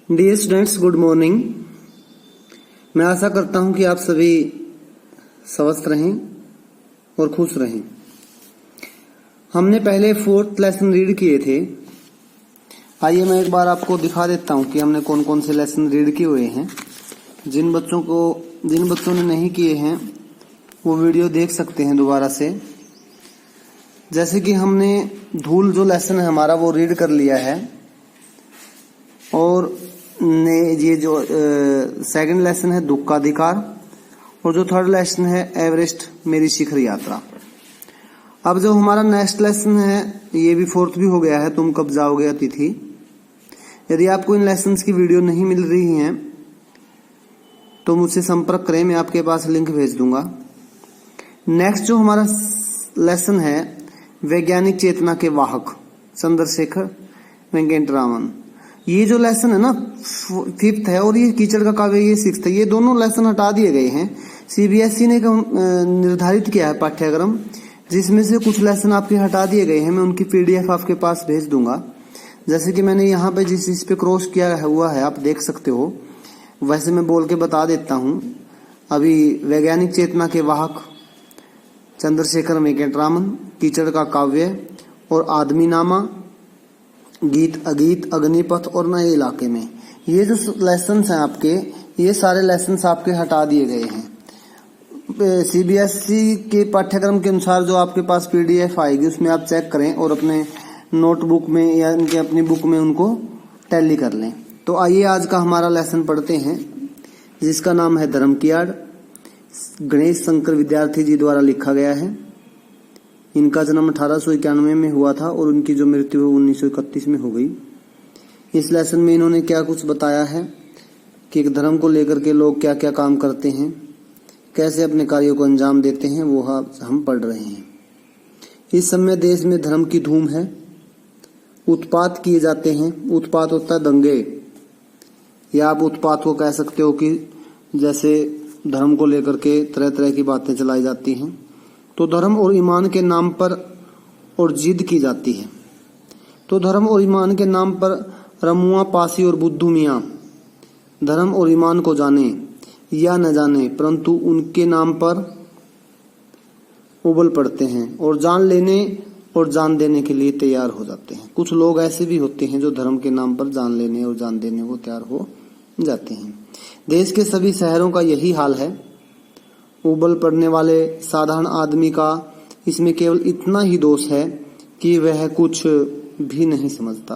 Dear students, good morning. मैं आशा करता हूं कि आप सभी स्वस्थ रहें और खुश रहें। हमने पहले 4th लेसन रीड किए थे। आइए मैं एक बार आपको दिखा देता हूं कि हमने कौन कौन से लेसन रीड किए हुए हैं। जिन बच्चों ने नहीं किए हैं वो वीडियो देख सकते हैं दोबारा से। जैसे कि हमने धूल जो लेसन है हमारा वो रीड कर लिया है, और ये जो सेकंड लेसन है दुख का अधिकार, और जो थर्ड लेसन है एवरेस्ट मेरी शिखर यात्रा। अब जो हमारा नेक्स्ट लेसन है ये भी 4th भी हो गया है, तुम कब जाओगे अतिथि। यदि आपको इन लेसन्स की वीडियो नहीं मिल रही हैं तो मुझसे संपर्क करें, मैं आपके पास लिंक भेज दूंगा। नेक्स्ट जो हमारा लेसन है वैज्ञानिक चेतना के वाहक, चंद्रशेखर वेंकटरामन। ये जो लेसन है ना 5th है, और ये कीचड़ का काव्य ये 6th है। ये दोनों लेसन हटा दिए गए हैं। सीबीएसई ने निर्धारित किया है पाठ्यक्रम, जिसमें से कुछ लेसन आपके हटा दिए गए हैं। मैं उनकी पीडीएफ आपके पास भेज दूंगा। जैसे कि मैंने यहाँ पे जिस इस पे क्रॉस किया हुआ है आप देख सकते हो, वैसे मैं बोल के बता देता हूँ। अभी वैज्ञानिक चेतना के वाहक चंद्रशेखर वेंकटरामन, कीचड़ का काव्य और आदमी नामा, गीत अगीत, अग्निपथ और नए इलाके में, ये जो लेसन्स हैं आपके, ये सारे लेसन्स आपके हटा दिए गए हैं। सीबीएसई के पाठ्यक्रम के अनुसार जो आपके पास पीडीएफ आएगी उसमें आप चेक करें और अपने नोटबुक में या इनके अपनी बुक में उनको टैली कर लें। तो आइए आज का हमारा लेसन पढ़ते हैं, जिसका नाम है धर्म की आड़। गणेश शंकर विद्यार्थी जी द्वारा लिखा गया है। इनका जन्म 1891 में हुआ था और उनकी जो मृत्यु 1931 में हो गई। इस लेसन में इन्होंने क्या कुछ बताया है कि एक धर्म को लेकर के लोग क्या क्या काम करते हैं, कैसे अपने कार्यों को अंजाम देते हैं, वो हम पढ़ रहे हैं। इस समय देश में धर्म की धूम है। उत्पात किए जाते हैं। उत्पात होता है दंगे, या आप उत्पात को कह सकते हो कि जैसे धर्म को लेकर के तरह तरह की बातें चलाई जाती हैं। तो धर्म और ईमान के नाम पर और जिद की जाती है। तो धर्म और ईमान के नाम पर रमुआ, पासी और बुद्धू मियाँ धर्म और ईमान को जाने या न जाने, परंतु उनके नाम पर उबल पड़ते हैं और जान लेने और जान देने के लिए तैयार हो जाते हैं। कुछ लोग ऐसे भी होते हैं जो धर्म के नाम पर जान लेने और जान देने को तैयार हो जाते हैं। देश के सभी शहरों का यही हाल है। उबल पड़ने वाले साधारण आदमी का इसमें केवल इतना ही दोष है कि वह कुछ भी नहीं समझता,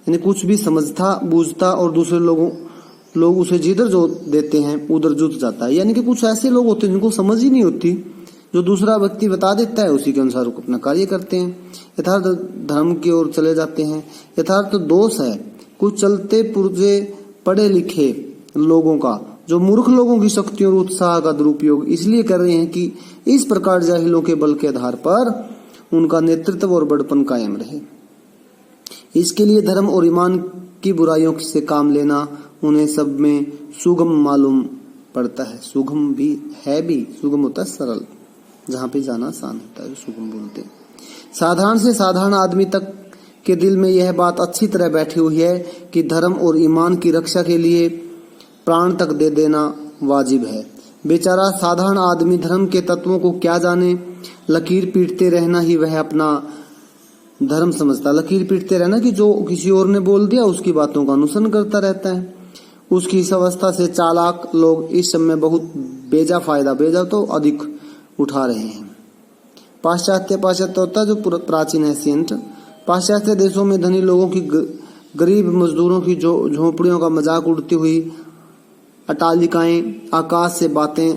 यानी कुछ भी समझता बूझता, और दूसरे लोग उसे जिधर जो देते हैं उधर जुट जाता है। यानी कि कुछ ऐसे लोग होते हैं जिनको समझ ही नहीं होती, जो दूसरा व्यक्ति बता देता है उसी के अनुसार अपना कार्य करते हैं, यथार्थ धर्म की ओर चले जाते हैं। यथार्थ दोष है कुछ चलते पुर्जे पढ़े लिखे लोगों का, जो मूर्ख लोगों की शक्ति और उत्साह का दुरुपयोग इसलिए कर रहे हैं कि इस प्रकार जाहिलों के बल के आधार पर उनका नेतृत्व और बड़पन कायम रहे। इसके लिए धर्म और ईमान की बुराइयों से काम लेना उन्हें सब में सुगम मालूम पड़ता है। सुगम भी है, सुगम होता है सरल, जहाँ पे जाना आसान होता है, सुगम बोलते हैं। साधारण से साधारण आदमी तक के दिल में यह बात अच्छी तरह बैठी हुई है कि धर्म और ईमान की रक्षा के लिए प्राण तक दे देना वाजिब है। बेचारा साधारण आदमी धर्म के तत्वों को क्या जाने, लकीर पीटते रहना ही वह अपना धर्म समझता। लकीर पीटते रहना कि जो किसी और ने बोल दिया उसकी बातों का अनुसरण करता रहता है। उसकी इस अवस्था से चालाक लोग इस समय बहुत बेजा तो अधिक उठा रहे हैं। पाश्चात्य होता है जो प्राचीन है सेंट। पाश्चात्य देशों में धनी लोगों की गरीब मजदूरों की जो झोपड़ियों का मजाक उड़ती हुई अटालिकाएं, आकाश से बातें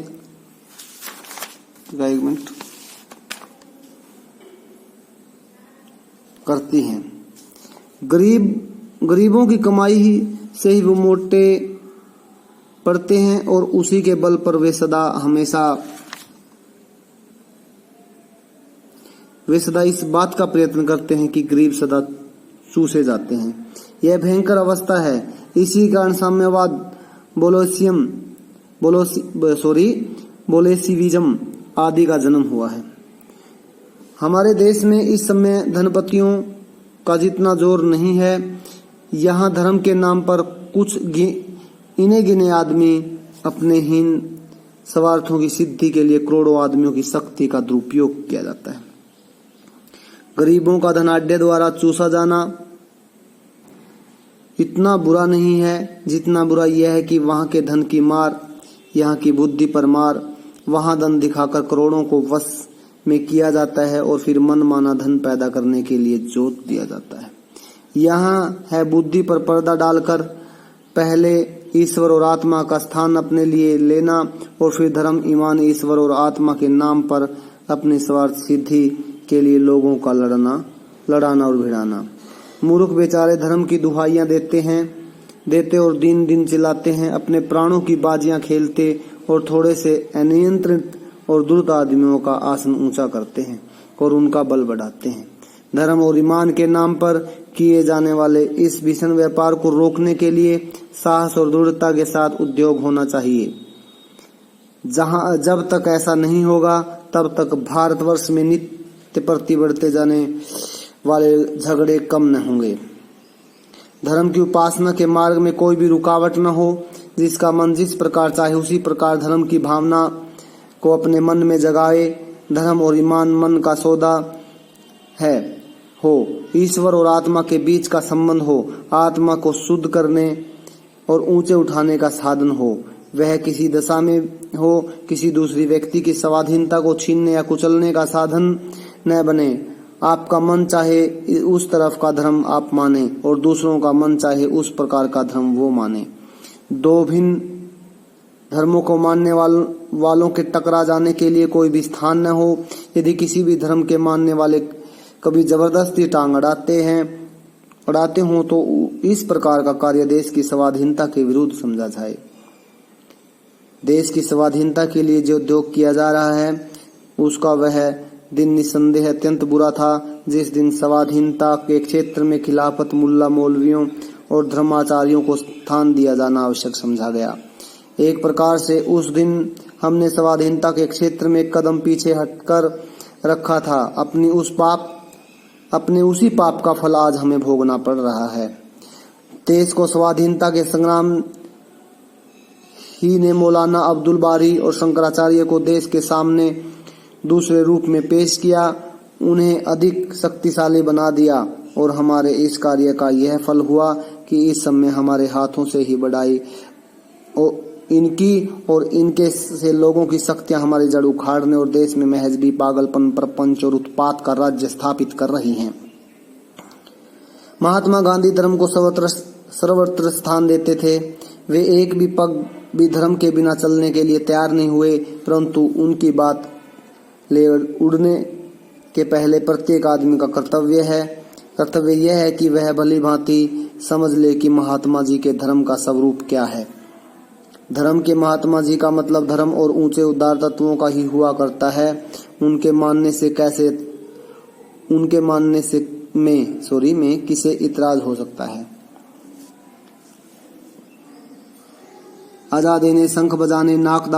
करती हैं। गरीबों की कमाई से ही वो मोटे पड़ते हैं और उसी के बल पर वे सदा इस बात का प्रयत्न करते हैं कि गरीब सदा चूसे जाते हैं। यह भयंकर अवस्था है। इसी कारण साम्यवाद, बोलेसिविज्म आदि का जन्म हुआ है। हमारे देश में इस समय धनपतियों का जितना जोर नहीं है यहाँ धर्म के नाम पर कुछ इन्हें गिने आदमी अपने हीन स्वार्थों की सिद्धि के लिए करोड़ों आदमियों की शक्ति का दुरुपयोग किया जाता है। गरीबों का धनाढ्य द्वारा चूसा जाना इतना बुरा नहीं है जितना बुरा यह है कि वहां के धन की मार, यहाँ की बुद्धि पर मार, वहां धन दिखाकर करोड़ों को वश में किया जाता है और फिर मनमाना धन पैदा करने के लिए जोत दिया जाता है। यहाँ है बुद्धि पर पर्दा डालकर पहले ईश्वर और आत्मा का स्थान अपने लिए लेना और फिर धर्म, ईमान, ईश्वर और आत्मा के नाम पर अपनी स्वार्थ सिद्धि के लिए लोगों का लड़ाना और भिड़ाना। मूर्ख बेचारे धर्म की दुहाइयां देते और दिन दिन चिल्लाते हैं, अपने प्राणों की बाजियां खेलते और थोड़े से अनियंत्रित और दुष्ट आदमियों का आसन ऊंचा करते हैं और उनका बल बढ़ाते हैं। धर्म और ईमान के नाम पर किए जाने वाले इस भीषण व्यापार को रोकने के लिए साहस और दृढ़ता के साथ उद्योग होना चाहिए। जब तक ऐसा नहीं होगा तब तक भारतवर्ष में नित्य प्रति बढ़ते जाने वाले झगड़े कम न होंगे। धर्म की उपासना के मार्ग में कोई भी रुकावट न हो। जिसका मन जिस प्रकार चाहे उसी प्रकार धर्म की भावना को अपने मन में जगाए। धर्म और ईमान मन का सौदा हो, ईश्वर और आत्मा के बीच का संबंध हो, आत्मा को शुद्ध करने और ऊंचे उठाने का साधन हो। वह किसी दशा में हो, किसी दूसरी व्यक्ति की स्वाधीनता को छीनने या कुचलने का साधन न बने। आपका मन चाहे उस तरफ का धर्म आप माने और दूसरों का मन चाहे उस प्रकार का धर्म वो माने। दो भिन्न धर्मों को मानने वालों के टकरा जाने के लिए कोई भी स्थान न हो। यदि किसी भी धर्म के मानने वाले कभी जबरदस्ती टांग अड़ाते हों तो इस प्रकार का कार्य देश की स्वाधीनता के विरुद्ध समझा जाए। देश की स्वाधीनता के लिए जो उद्योग किया जा रहा है उसका वह दिन निस्संदेह अत्यंत बुरा था जिस दिन स्वाधीनता के क्षेत्र में खिलाफत, मुल्ला मौलवियों और धर्माचार्यों को स्थान दिया जाना आवश्यक समझा गया। एक प्रकार से उस दिन हमने स्वाधीनता के क्षेत्र में एक कदम पीछे हटकर रखा था। अपने उसी पाप का फल आज हमें भोगना पड़ रहा है। देश को स्वाधीनता के संग्राम ही ने मौलाना अब्दुल बारी और शंकराचार्य को देश के सामने दूसरे रूप में पेश किया, उन्हें अधिक शक्तिशाली बना दिया और हमारे इस कार्य का यह फल हुआ कि इस समय हमारे हाथों से ही बढ़ाई और इनके से लोगों की शक्तियां हमारी जड़ उखाड़ने और देश में महज भी पागलपन, प्रपंच और उत्पात का राज्य स्थापित कर रही हैं। महात्मा गांधी धर्म को सर्वत्र स्थान देते थे। वे एक भी पग भी धर्म के बिना चलने के लिए तैयार नहीं हुए, परंतु उनकी बात ले उड़ने के पहले प्रत्येक आदमी का कर्तव्य यह है कि वह भली भांति समझ ले कि महात्मा जी के धर्म का स्वरूप क्या है। धर्म के महात्मा जी का मतलब धर्म और ऊंचे उदार तत्वों का ही हुआ करता है। उनके मानने में किसे इतराज हो सकता है। अजा देने, शंख बजाने, नाक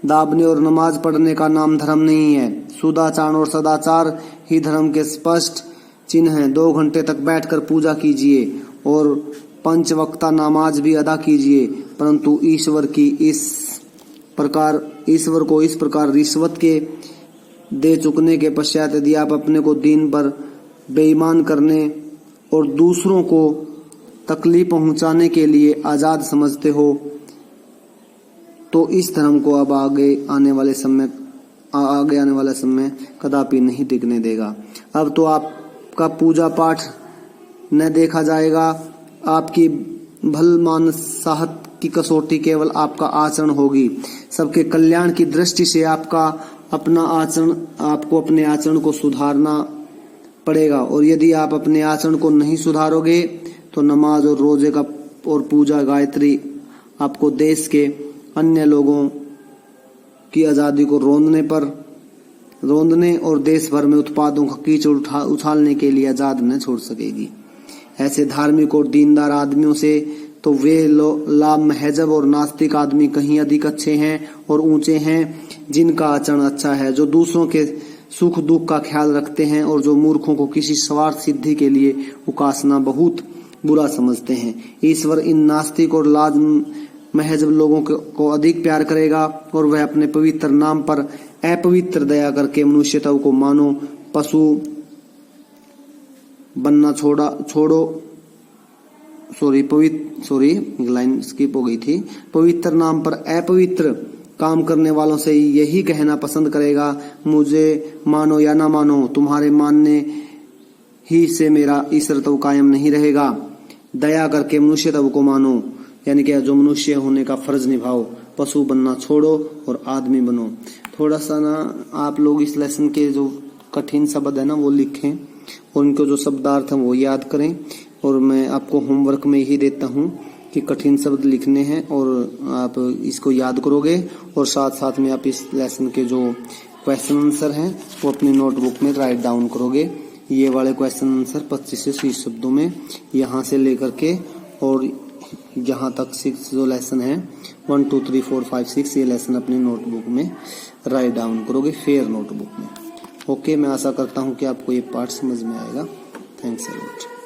दाबने और नमाज पढ़ने का नाम धर्म नहीं है। सुदाचार और सदाचार ही धर्म के स्पष्ट चिन्ह हैं। 2 घंटे तक बैठकर पूजा कीजिए और 5 वक्ता नमाज भी अदा कीजिए, परंतु ईश्वर को इस प्रकार रिश्वत के दे चुकने के पश्चात यदि आप अपने को दीन पर बेईमान करने और दूसरों को तकलीफ पहुंचाने के लिए आजाद समझते हो तो इस धर्म को अब आगे आने वाले समय कदापि नहीं टिकने देगा। अब तो आपका पूजा पाठ न देखा जाएगा, आपकी भल मानसाहत की कसौटी केवल आपका आचरण होगी। सबके कल्याण की दृष्टि से आपको अपने आचरण को सुधारना पड़ेगा और यदि आप अपने आचरण को नहीं सुधारोगे तो नमाज और रोजे का और पूजा गायत्री आपको देश के अन्य लोगों की आजादी को रोंदने और देश भर में उत्पादों का कीचड़ उछालने के लिए आजाद न छोड़ सकेगी। ऐसे धार्मिक और दीनदार आदमियों से तो वे लाभ महजब और नास्तिक आदमी कहीं अधिक अच्छे हैं और ऊंचे हैं, जिनका आचरण अच्छा है, जो दूसरों के सुख दुख का ख्याल रखते हैं और जो मूर्खों को किसी स्वार्थ सिद्धि के लिए उकासना बहुत बुरा समझते हैं। ईश्वर इन नास्तिक और लाज महजब लोगों को अधिक प्यार करेगा और वह अपने पवित्र नाम पर अपवित्र दया करके मनुष्यता को मानो पशु बनना लाइन स्किप हो गई थी। पवित्र नाम पर अपवित्र काम करने वालों से यही कहना पसंद करेगा, मुझे मानो या ना मानो, तुम्हारे मानने ही से मेरा ईश्वरत्व कायम नहीं रहेगा। दया करके मनुष्यत्व को मानो, यानी कि जो मनुष्य होने का फर्ज निभाओ, पशु बनना छोड़ो और आदमी बनो। थोड़ा सा ना आप लोग इस लेसन के जो कठिन शब्द है ना वो लिखें और उनको जो शब्दार्थ है वो याद करें। और मैं आपको होमवर्क में यही देता हूँ कि कठिन शब्द लिखने हैं और आप इसको याद करोगे और साथ साथ में आप इस लेसन के जो क्वेश्चन आंसर हैं वो अपनी नोटबुक में राइट डाउन करोगे। ये वाले क्वेश्चन आंसर 25 से 30 शब्दों में यहाँ से लेकर के और यहाँ तक 6 जो लेसन है 1 2 3 4 5 6 ये लेसन अपनी नोटबुक में राइट डाउन करोगे, फेयर नोटबुक में। ओके, मैं आशा करता हूँ कि आपको ये पार्ट समझ में आएगा। Thanks a lot.